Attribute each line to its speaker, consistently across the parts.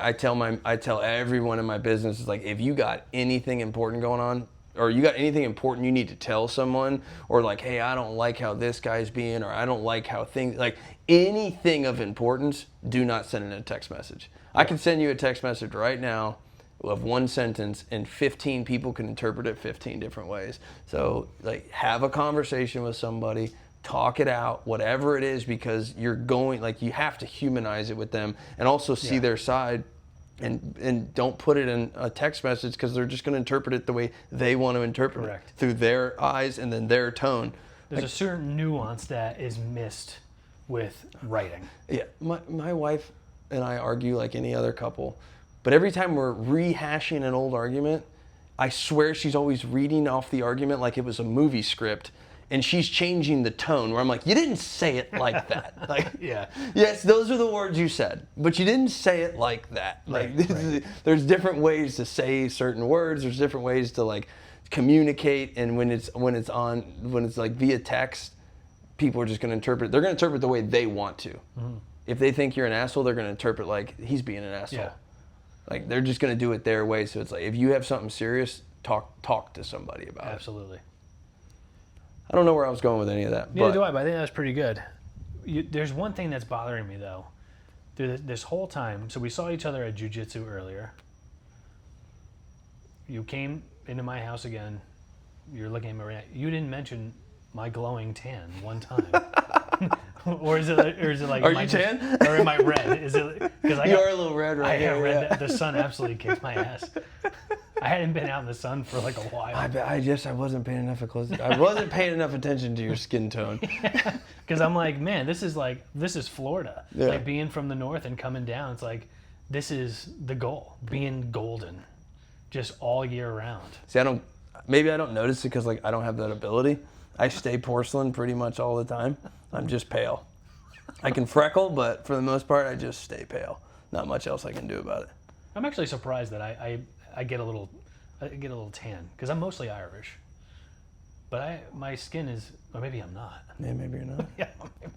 Speaker 1: I tell everyone in my business, is like, if you got anything important going on, or you got anything important you need to tell someone, or like, hey, I don't like how this guy's being, or I don't like how things, like anything of importance, do not send in a text message. I can send you a text message right now of one sentence, and 15 people can interpret it 15 different ways. So like, have a conversation with somebody, talk it out, whatever it is, because you're going, like, you have to humanize it with them and also see their side, and don't put it in a text message, because they're just going to interpret it the way they want to interpret it, through their eyes and then their tone.
Speaker 2: There's a certain nuance that is missed with writing.
Speaker 1: Yeah, my wife and I argue like any other couple, but every time we're rehashing an old argument, I swear she's always reading off the argument like it was a movie script, and she's changing the tone, where I'm like, you didn't say it like that. Like, yes, those are the words you said, but you didn't say it like that. Like, there's different ways to say certain words. There's different ways to like communicate, and when it's like via text, people are just going to interpret. They're going to interpret the way they want to. Mm-hmm. If they think you're an asshole, they're going to interpret like he's being an asshole. Yeah. Like, they're just going to do it their way. So it's like, if you have something serious, talk to somebody about it.
Speaker 2: Absolutely.
Speaker 1: I don't know where I was going with any of that.
Speaker 2: Neither do I, but I think that was pretty good. There's one thing that's bothering me, though, through this whole time. So we saw each other at jiu-jitsu earlier. You came into my house again. You're looking at me right now. You didn't mention my glowing tan one time. or is it like?
Speaker 1: Are you tan?
Speaker 2: Or am I red? Is it because
Speaker 1: you are a little red right here?
Speaker 2: Red. The sun absolutely kicked my ass. I hadn't been out in the sun for like a while.
Speaker 1: I wasn't paying enough attention to your skin tone.
Speaker 2: Because I'm like, man, this is Florida. Yeah. Like, being from the north and coming down, it's like, this is the goal, being golden, just all year round.
Speaker 1: See, maybe I don't notice it because like I don't have that ability. I stay porcelain pretty much all the time. I'm just pale. I can freckle, but for the most part, I just stay pale. Not much else I can do about it.
Speaker 2: I'm actually surprised that I get a little tan, because I'm mostly Irish, but my skin is, or maybe I'm not.
Speaker 1: Yeah, maybe you're not.
Speaker 2: Yeah, maybe.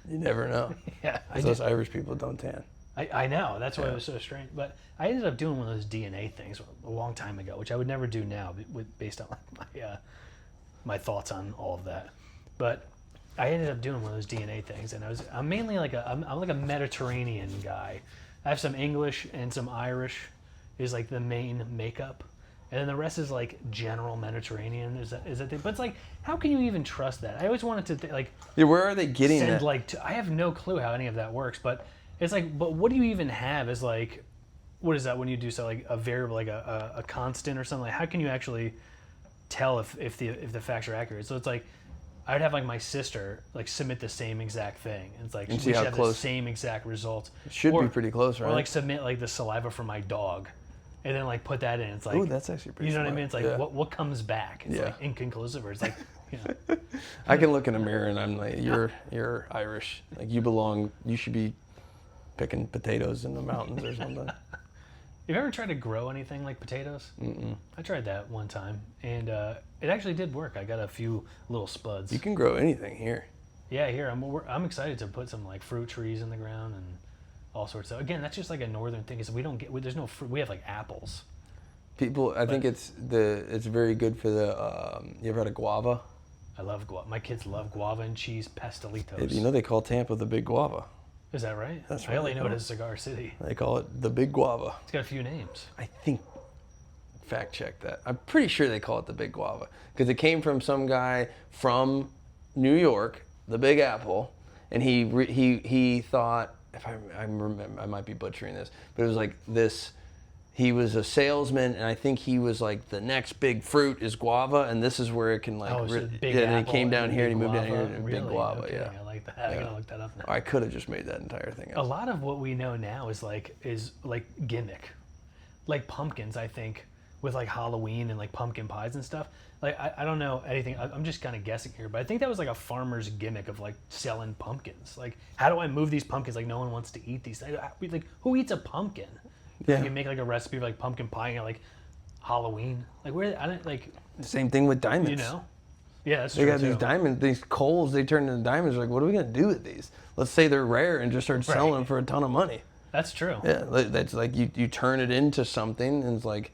Speaker 1: You never know.
Speaker 2: Yeah,
Speaker 1: those Irish people don't tan.
Speaker 2: I know, that's why it was so strange. But I ended up doing one of those DNA things a long time ago, which I would never do now, based on my thoughts on all of that. But I ended up doing one of those DNA things, and I'm mainly like I'm like a Mediterranean guy. I have some English and some Irish is like the main makeup, and then the rest is like general Mediterranean. Is that thing? But it's like, how can you even trust that? I always wanted to
Speaker 1: where are they getting that?
Speaker 2: I have no clue how any of that works, but it's like, but what do you even have as like, what is that when you do so like a variable, like a constant or something? Like, how can you actually tell if the facts are accurate? So it's like, I would have like my sister like submit the same exact thing. And it's like, we should have the same exact results.
Speaker 1: It should be pretty close, right?
Speaker 2: Or like submit like the saliva from my dog, and then like put that in. It's like,
Speaker 1: ooh, that's actually pretty.
Speaker 2: You know
Speaker 1: smart.
Speaker 2: What I mean? It's like, what comes back? It's like inconclusive, or it's like, you know.
Speaker 1: I can look in a mirror and I'm like, you're Irish. Like, you should be picking potatoes in the mountains or something.
Speaker 2: You ever tried to grow anything like potatoes?
Speaker 1: Mm-mm.
Speaker 2: I tried that one time, and it actually did work. I got a few little spuds.
Speaker 1: You can grow anything here.
Speaker 2: Yeah, here I'm excited to put some like fruit trees in the ground and all sorts of. Again, that's just like a northern thing. Is there's no fruit. We have like apples.
Speaker 1: I think it's very good for the. You ever had a guava?
Speaker 2: I love guava. My kids love guava and cheese pastelitos.
Speaker 1: You know they call Tampa the Big Guava.
Speaker 2: Is that right?
Speaker 1: That's
Speaker 2: right. I only know it as Cigar City.
Speaker 1: They call it the Big Guava.
Speaker 2: It's got a few names.
Speaker 1: I think. Fact check that. I'm pretty sure they call it the Big Guava because it came from some guy from New York, the Big Apple, and he thought, if I remember, I might be butchering this, but it was like this. He was a salesman, and I think he was like, the next big fruit is guava, and this is where it can like.
Speaker 2: So big
Speaker 1: and
Speaker 2: apple
Speaker 1: he came down here and he moved
Speaker 2: guava.
Speaker 1: down here and
Speaker 2: Really?
Speaker 1: Big Guava.
Speaker 2: Okay,
Speaker 1: Yeah,
Speaker 2: I like that. I'm gonna look that up now.
Speaker 1: I could have just made that entire thing up.
Speaker 2: A lot of what we know now is like gimmick, like pumpkins. I think with like Halloween and like pumpkin pies and stuff. Like I don't know anything. I'm just kind of guessing here, but I think that was like a farmer's gimmick of like selling pumpkins. Like, how do I move these pumpkins? Like, no one wants to eat these. Like, who eats a pumpkin?
Speaker 1: Yeah.
Speaker 2: You can make like a recipe for like pumpkin pie and like Halloween. Like, where I don't like.
Speaker 1: Same thing with diamonds.
Speaker 2: You know. Yeah, that's
Speaker 1: true.
Speaker 2: They
Speaker 1: got these diamonds, these coals. They turn into diamonds. Like, what are we gonna do with these? Let's say they're rare and just start selling them for a ton of money.
Speaker 2: That's true.
Speaker 1: Yeah, that's like you turn it into something, and it's like,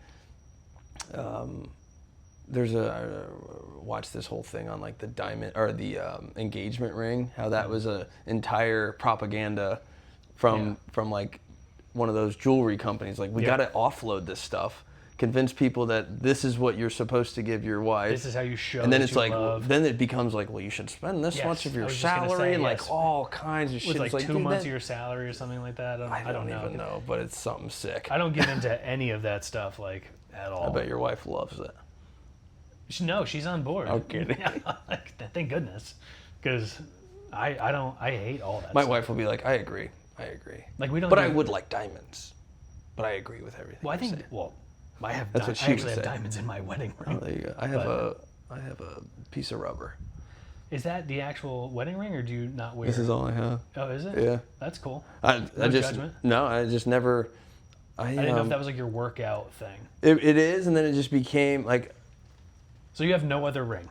Speaker 1: there's I watched this whole thing on like the diamond or the engagement ring, how that was a entire propaganda from like one of those jewelry companies. Like we got to offload this stuff, convince people that this is what you're supposed to give your wife.
Speaker 2: This is how you show.
Speaker 1: And then
Speaker 2: that
Speaker 1: it's
Speaker 2: you
Speaker 1: like,
Speaker 2: love.
Speaker 1: then it becomes like, well, you should spend this much of your salary and like all kinds of shit.
Speaker 2: With like
Speaker 1: it's
Speaker 2: 2 months of your salary or something like that.
Speaker 1: I don't even know, but it's something sick.
Speaker 2: I don't get into any of that stuff like at all.
Speaker 1: I bet your wife loves it.
Speaker 2: No, she's on board.
Speaker 1: I'm kidding.
Speaker 2: Thank goodness, because I hate all that.
Speaker 1: My
Speaker 2: stuff.
Speaker 1: wife will be like, I agree.
Speaker 2: Like we don't.
Speaker 1: But I would like diamonds. But I agree with everything.
Speaker 2: Well, I think.
Speaker 1: Saying.
Speaker 2: Well, I have.
Speaker 1: That's what she
Speaker 2: I actually
Speaker 1: would
Speaker 2: have
Speaker 1: say.
Speaker 2: diamonds in my wedding ring.
Speaker 1: Oh, there you go. I have a piece of rubber.
Speaker 2: Is that the actual wedding ring, or do you not wear?
Speaker 1: This is all I have.
Speaker 2: Oh, is it?
Speaker 1: Yeah.
Speaker 2: That's cool.
Speaker 1: I just
Speaker 2: judgment?
Speaker 1: no. I just never. I
Speaker 2: didn't know if that was like your workout thing.
Speaker 1: It is, and then it just became like.
Speaker 2: So you have no other ring.